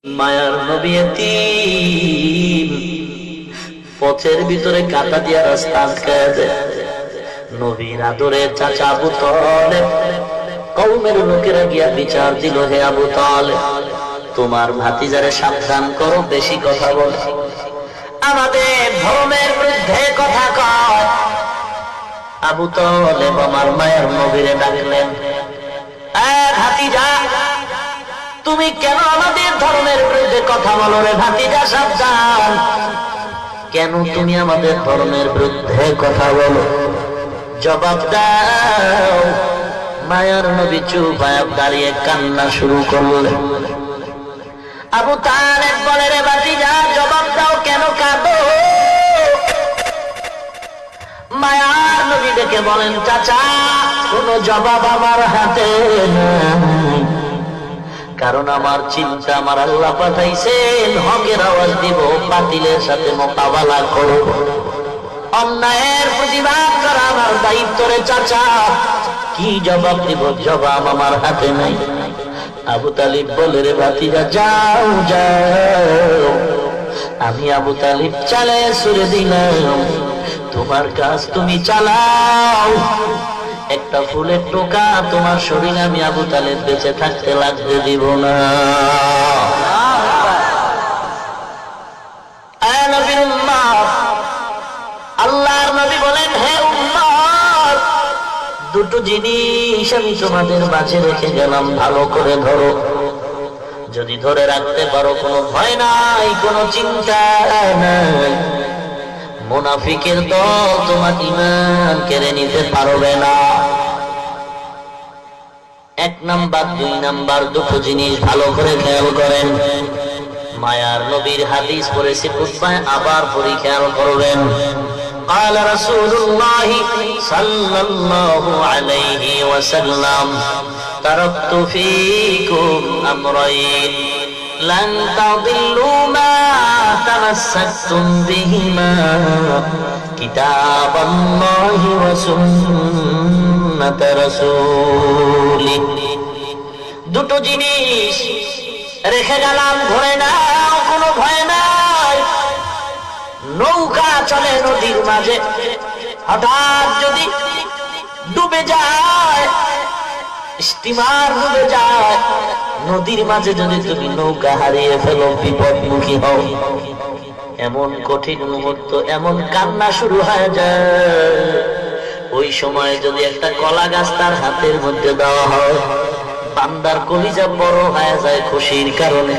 মায়ার নবী এতিম, পথের ভিতরে কাঁটা দিয়া রাস্তা আটকায় দেয়। নবীর আদরে চাচা আবু তালেব, কওমের লোকেরা গিয়া বিচার দিল, হে আবু তালেব, তোমার ভাতিজারে সাবধান করো, বেশি কথা বলে, আমাদের ধর্মের বিরুদ্ধে কথা কয়। আবু তালেব আমার মায়ের নবীরে ডাকলেন, ভাতিজা, তুমি কেন আমাদের ধর্মের বিরুদ্ধে কথা বলো রে ভাতিজা, সাবধান, কেন তুমি আমাদের ধর্মের বিরুদ্ধে কথা বলো, জবাব দাও। মায়ার নবী চুপ হয়ে দাঁড়িয়ে কান্না শুরু করলেন। আবু তালেব বলে, রে ভাতিজা, জবাব দাও, কেন কাঁদো? মায়ার নবী ডেকে বলেন, চাচা, কোন জবাব আমার হাতে নাই, কারণ আমার চিন্তা আমার আল্লাহ পাঠাইছেন হকের আওয়াজ দিব, বাতিলের সাথে মোকাবেলা করব, অন্যায়ের প্রতিবাদ করা আমার দায়িত্ব রে চাচা, কি জবাব দিব? জবাব আমার হাতে নাই। আবু তালিব বলে, রে ভাতিজা, যাও যাও, আমি আবু তালিব চালায় সুরে দিলাম, তোমার কাজ তুমি চালাও, একটা ফুলের টোকা তোমার শরীরে আমি আবু তালেব বেঁচে থাকতে লাগতে দিব না। নবীর উম্মত, আল্লাহর নবী বলেন, হে উম্মত, দুটো জিনিস আমি তোমাদের মাঝে রেখে গেলাম, ভালো করে ধরো, যদি ধরে রাখতে পারো কোনো ভয় নাই, কোনো চিন্তা নাই, মুনাফিকের দল তোমার ঈমান কেড়ে নিতে পারবে না। এক নাম্বার, দুই নাম্বার, দুটো জিনিস ভালো করে খেয়াল করেন। মায়ার নবীর হাদিস পড়েছি খুতবায়, আবার পড়ি, খেয়াল করবেন। قال رسول الله صلى الله عليه وسلم تركت فيكم أمرين لن تضلوا ما تمسكتم بهما كتاب الله وسنة رسوله। দুটো জিনিস রেখে গেলাম, ধরে নাও, কোনো ভয় নাই। নৌকা চলে নদীর মাঝে, হঠাৎ যদি ডুবে যায়, স্টিমার ডুবে যায়, নদীর মাঝে যদি তুমি নৌকা হারিয়ে ফেলো, বিপদমুখী হও, এমন কঠিন মুহূর্ত, এমন কান্না শুরু হয়ে যায়, ওই সময় যদি একটা কলা গাছ তার হাতের মধ্যে দেওয়া হয়, বান্দার কলিজা বড় হয়ে যায় খুশির কারণে।